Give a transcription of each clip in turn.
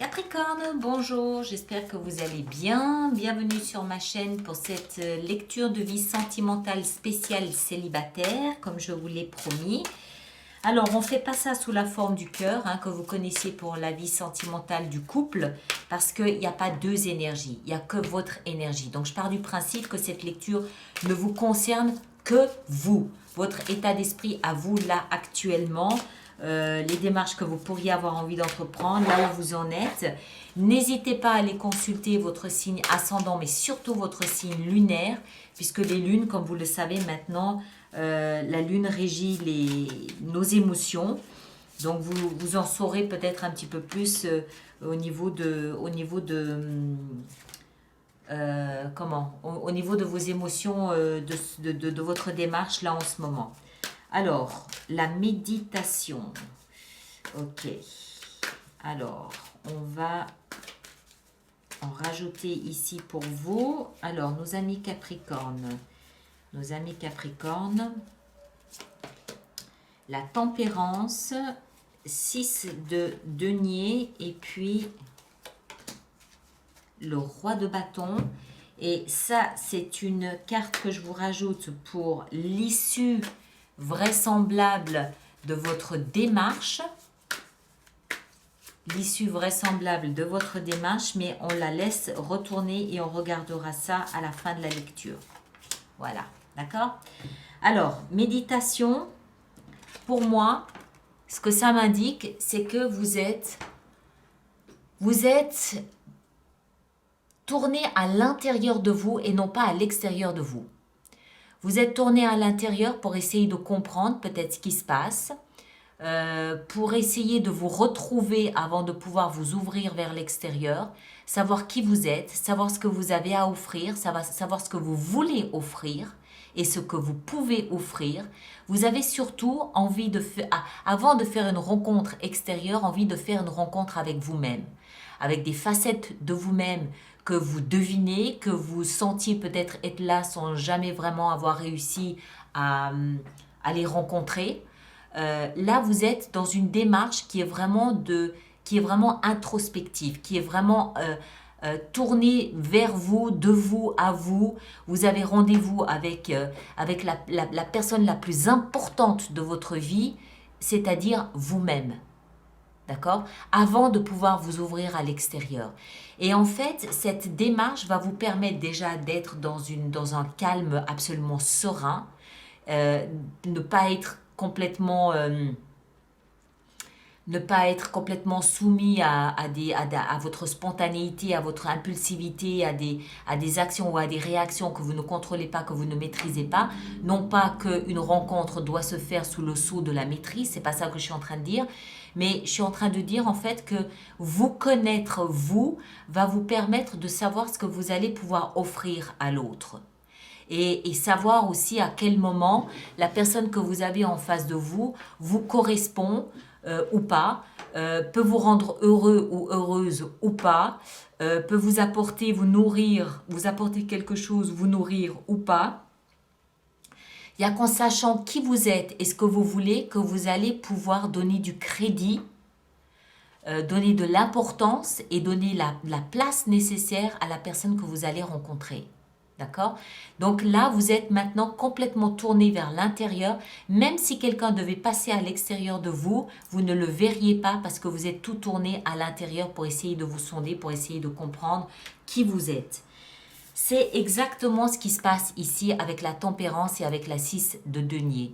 Capricorne, bonjour, j'espère que vous allez bien. Bienvenue sur ma chaîne pour cette lecture de vie sentimentale spéciale célibataire, comme je vous l'ai promis. Alors, on ne fait pas ça sous la forme du cœur, que vous connaissiez pour la vie sentimentale du couple, parce qu'il n'y a pas deux énergies, il n'y a que votre énergie. Donc, je pars du principe que cette lecture ne vous concerne que vous, votre état d'esprit à vous là actuellement, les démarches que vous pourriez avoir envie d'entreprendre, là où vous en êtes. N'hésitez pas à aller consulter votre signe ascendant, mais surtout votre signe lunaire, puisque les lunes, comme vous le savez maintenant, la lune régit nos émotions. Donc vous en saurez peut-être un petit peu plus au niveau de vos émotions, de votre démarche là en ce moment. Alors, la méditation. Ok. Alors, on va en rajouter ici pour vous. Alors, nos amis Capricornes. Nos amis Capricornes. La tempérance. 6 de denier. Et puis, le roi de bâton. Et ça, c'est une carte que je vous rajoute pour l'issue vraisemblable de votre démarche. L'issue vraisemblable de votre démarche, mais on la laisse retourner et on regardera ça à la fin de la lecture. Voilà, d'accord? Alors, méditation, pour moi, ce que ça m'indique, c'est que vous êtes tourné à l'intérieur de vous et non pas à l'extérieur de vous. Vous êtes tourné à l'intérieur pour essayer de comprendre peut-être ce qui se passe, pour essayer de vous retrouver avant de pouvoir vous ouvrir vers l'extérieur, savoir qui vous êtes, savoir ce que vous avez à offrir, savoir ce que vous voulez offrir et ce que vous pouvez offrir. Vous avez surtout envie avant de faire une rencontre extérieure, envie de faire une rencontre avec vous-même, avec des facettes de vous-même que vous devinez, que vous sentiez peut-être être là sans jamais vraiment avoir réussi à les rencontrer. Là, vous êtes dans une démarche qui est vraiment introspective, qui est vraiment tournée vers vous, de vous à vous. Vous avez rendez-vous avec la personne la plus importante de votre vie, c'est-à-dire vous-même. D'accord? Avant de pouvoir vous ouvrir à l'extérieur. Et en fait, cette démarche va vous permettre déjà d'être dans un calme absolument serein, ne pas être complètement soumis à votre spontanéité, à votre impulsivité, à des actions ou à des réactions que vous ne contrôlez pas, que vous ne maîtrisez pas. Non pas qu'une rencontre doit se faire sous le sceau de la maîtrise, c'est pas ça que je suis en train de dire, mais je suis en train de dire en fait que vous connaître vous va vous permettre de savoir ce que vous allez pouvoir offrir à l'autre. Et savoir aussi à quel moment la personne que vous avez en face de vous correspond ou pas, peut vous rendre heureux ou heureuse ou pas, peut vous apporter, vous nourrir, vous apporter quelque chose, vous nourrir ou pas. Il y a qu'en sachant qui vous êtes et ce que vous voulez que vous allez pouvoir donner du crédit, donner de l'importance et donner la place nécessaire à la personne que vous allez rencontrer. D'accord? Donc là, vous êtes maintenant complètement tourné vers l'intérieur. Même si quelqu'un devait passer à l'extérieur de vous, vous ne le verriez pas parce que vous êtes tout tourné à l'intérieur pour essayer de vous sonder, pour essayer de comprendre qui vous êtes. C'est exactement ce qui se passe ici avec la tempérance et avec la 6 de denier.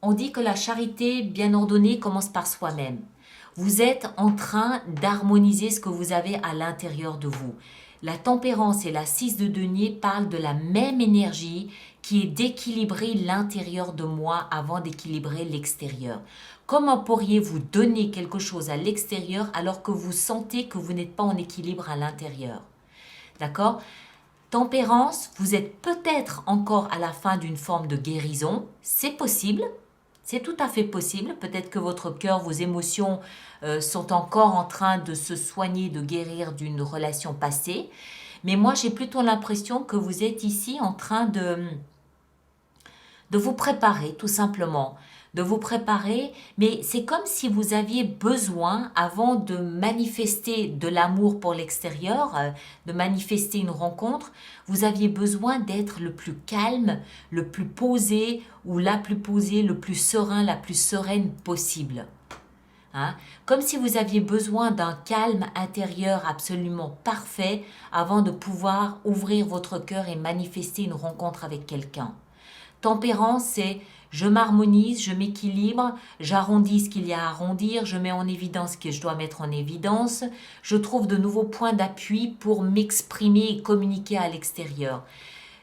On dit que la charité bien ordonnée commence par soi-même. Vous êtes en train d'harmoniser ce que vous avez à l'intérieur de vous. La tempérance et la 6 de denier parlent de la même énergie qui est d'équilibrer l'intérieur de moi avant d'équilibrer l'extérieur. Comment pourriez-vous donner quelque chose à l'extérieur alors que vous sentez que vous n'êtes pas en équilibre à l'intérieur? D'accord? Tempérance, vous êtes peut-être encore à la fin d'une forme de guérison. C'est possible. C'est tout à fait possible. Peut-être que votre cœur, vos émotions sont encore en train de se soigner, de guérir d'une relation passée. Mais moi, j'ai plutôt l'impression que vous êtes ici en train de vous préparer, tout simplement. de vous préparer, mais c'est comme si vous aviez besoin, avant de manifester de l'amour pour l'extérieur, de manifester une rencontre, vous aviez besoin d'être le plus calme, le plus posé, ou la plus posée, le plus serein, la plus sereine possible. Hein? Comme si vous aviez besoin d'un calme intérieur absolument parfait avant de pouvoir ouvrir votre cœur et manifester une rencontre avec quelqu'un. Tempérance, c'est je m'harmonise, je m'équilibre, j'arrondis ce qu'il y a à arrondir, je mets en évidence ce que je dois mettre en évidence, je trouve de nouveaux points d'appui pour m'exprimer et communiquer à l'extérieur.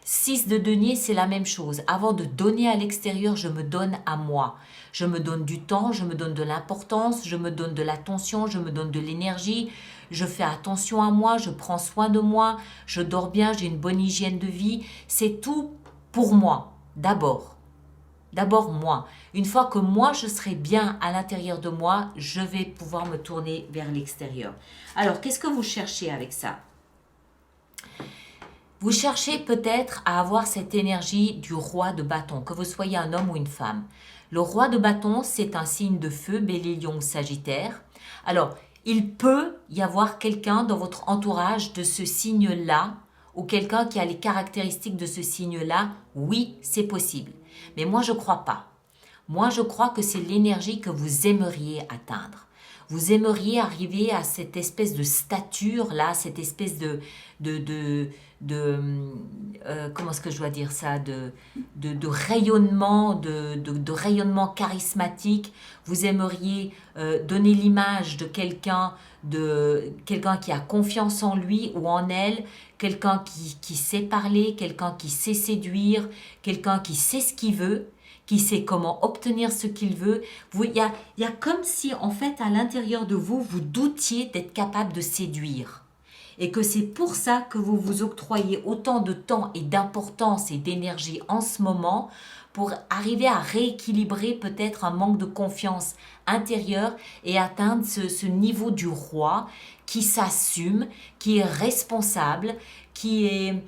6 de denier, c'est la même chose. Avant de donner à l'extérieur, je me donne à moi. Je me donne du temps, je me donne de l'importance, je me donne de l'attention, je me donne de l'énergie. Je fais attention à moi, je prends soin de moi, je dors bien, j'ai une bonne hygiène de vie. C'est tout pour moi, d'abord. D'abord moi. Une fois que moi, je serai bien à l'intérieur de moi, je vais pouvoir me tourner vers l'extérieur. Alors, qu'est-ce que vous cherchez avec ça ? Vous cherchez peut-être à avoir cette énergie du roi de bâton, que vous soyez un homme ou une femme. Le roi de bâton, c'est un signe de feu, Bélier, Lion, Sagittaire. Alors, il peut y avoir quelqu'un dans votre entourage de ce signe-là, ou quelqu'un qui a les caractéristiques de ce signe-là. Oui, c'est possible. Mais moi, je ne crois pas. Moi, je crois que c'est l'énergie que vous aimeriez atteindre. Vous aimeriez arriver à cette espèce de stature-là, cette espèce comment est-ce que je dois dire ça, de rayonnement, de rayonnement charismatique. Vous aimeriez donner l'image de quelqu'un qui a confiance en lui ou en elle, quelqu'un qui sait parler, quelqu'un qui sait séduire, quelqu'un qui sait ce qu'il veut, qui sait comment obtenir ce qu'il veut. Il y a comme si, en fait, à l'intérieur de vous, vous doutiez d'être capable de séduire. Et que c'est pour ça que vous vous octroyez autant de temps et d'importance et d'énergie en ce moment pour arriver à rééquilibrer peut-être un manque de confiance intérieure et atteindre ce niveau du roi qui s'assume, qui est responsable, qui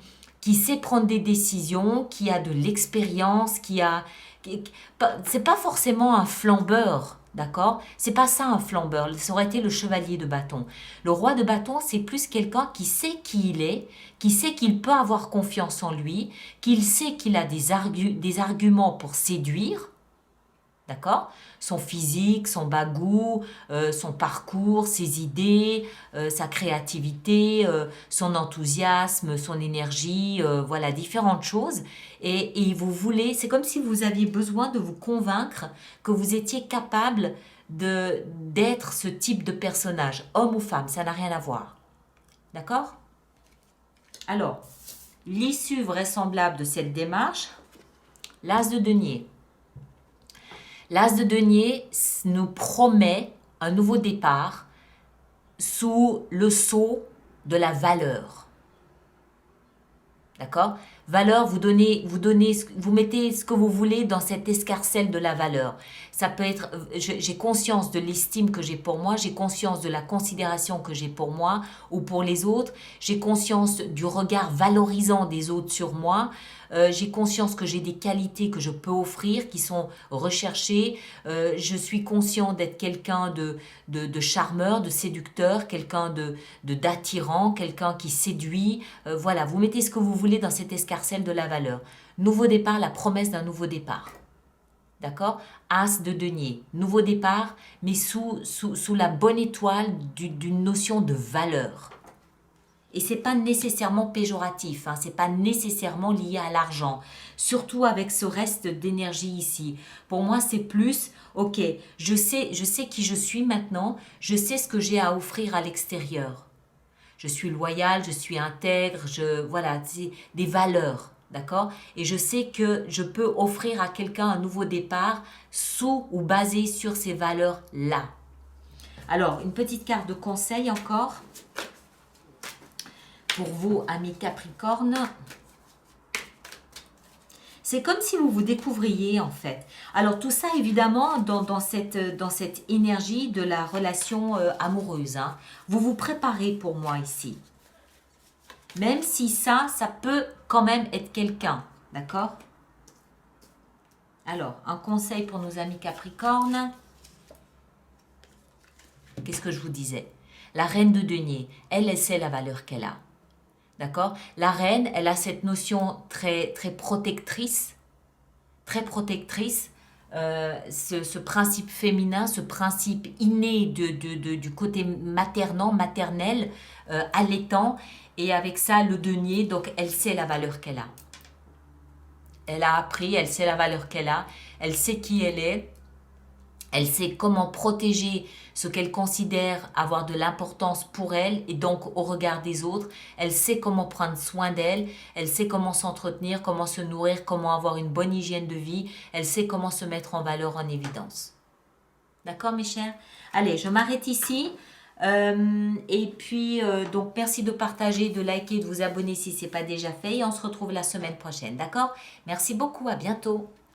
sait prendre des décisions, qui a de l'expérience, c'est pas forcément un flambeur, d'accord? C'est pas ça un flambeur, ça aurait été le chevalier de bâton. Le roi de bâton, c'est plus quelqu'un qui sait qui il est, qui sait qu'il peut avoir confiance en lui, qu'il sait qu'il a des arguments pour séduire, d'accord? Son physique, son bagou, son parcours, ses idées, sa créativité, son enthousiasme, son énergie, voilà, différentes choses. Et vous voulez, c'est comme si vous aviez besoin de vous convaincre que vous étiez capable d'être ce type de personnage, homme ou femme, ça n'a rien à voir. D'accord? Alors, l'issue vraisemblable de cette démarche, l'as de denier. L'as de denier nous promet un nouveau départ sous le sceau de la valeur. D'accord? Valeur, vous mettez ce que vous voulez dans cette escarcelle de la valeur. Ça peut être, j'ai conscience de l'estime que j'ai pour moi, j'ai conscience de la considération que j'ai pour moi ou pour les autres, j'ai conscience du regard valorisant des autres sur moi, j'ai conscience que j'ai des qualités que je peux offrir qui sont recherchées, je suis conscient d'être quelqu'un de charmeur, de séducteur, quelqu'un d'attirant, quelqu'un qui séduit. Voilà, vous mettez ce que vous voulez dans cette escarcelle de la valeur. Nouveau départ, la promesse d'un nouveau départ. D'accord? As de denier, nouveau départ, mais sous la bonne étoile d'une notion de valeur. Et c'est pas nécessairement péjoratif, hein, c'est pas nécessairement lié à l'argent. Surtout avec ce reste d'énergie ici. Pour moi, c'est plus, ok, je sais qui je suis maintenant, je sais ce que j'ai à offrir à l'extérieur. Je suis loyale, je suis intègre, voilà, c'est des valeurs, d'accord? Et je sais que je peux offrir à quelqu'un un nouveau départ sous ou basé sur ces valeurs-là. Alors, une petite carte de conseil encore. Pour vous, amis Capricorne, c'est comme si vous vous découvriez en fait. Alors tout ça évidemment dans cette énergie de la relation amoureuse. Hein. Vous vous préparez pour moi ici. « 」 « 」 « 」 « 」 « 」 « 」 « 」 « 」 « 」 « 」 « 」 « 」 « 」 « 」 « 」 « 」 « 」 « 」 « 」 « 」 « 」 « 」 « 」 « 」 « 」« 」 « 」« 」« 」« 」« 」« « 」« 」 « 」« 」 « 」« 」« 」« 」« 」« 」« 」« 」« 」« 」« 」« 」« 」« 」« 」« 」« 」« 」« 」« 」« 」« 」« 」« 」« 」« 」« 」« 」« 」« 」« 」« Alors, un conseil pour nos amis Capricorne. Qu'est-ce que je vous disais? La reine de denier, elle sait la valeur qu'elle a. D'accord? La reine, elle a cette notion très, très protectrice. Très protectrice. Ce principe féminin, ce principe inné du côté maternel, allaitant. Et avec ça, le denier, donc elle sait la valeur qu'elle a. Elle a appris, elle sait la valeur qu'elle a. Elle sait qui elle est. Elle sait comment protéger ce qu'elle considère avoir de l'importance pour elle et donc au regard des autres. Elle sait comment prendre soin d'elle. Elle sait comment s'entretenir, comment se nourrir, comment avoir une bonne hygiène de vie. Elle sait comment se mettre en valeur, en évidence. D'accord, mes chers? Allez, je m'arrête ici. Et puis, donc, merci de partager, de liker, de vous abonner si ce n'est pas déjà fait. Et on se retrouve la semaine prochaine. D'accord? Merci beaucoup. À bientôt.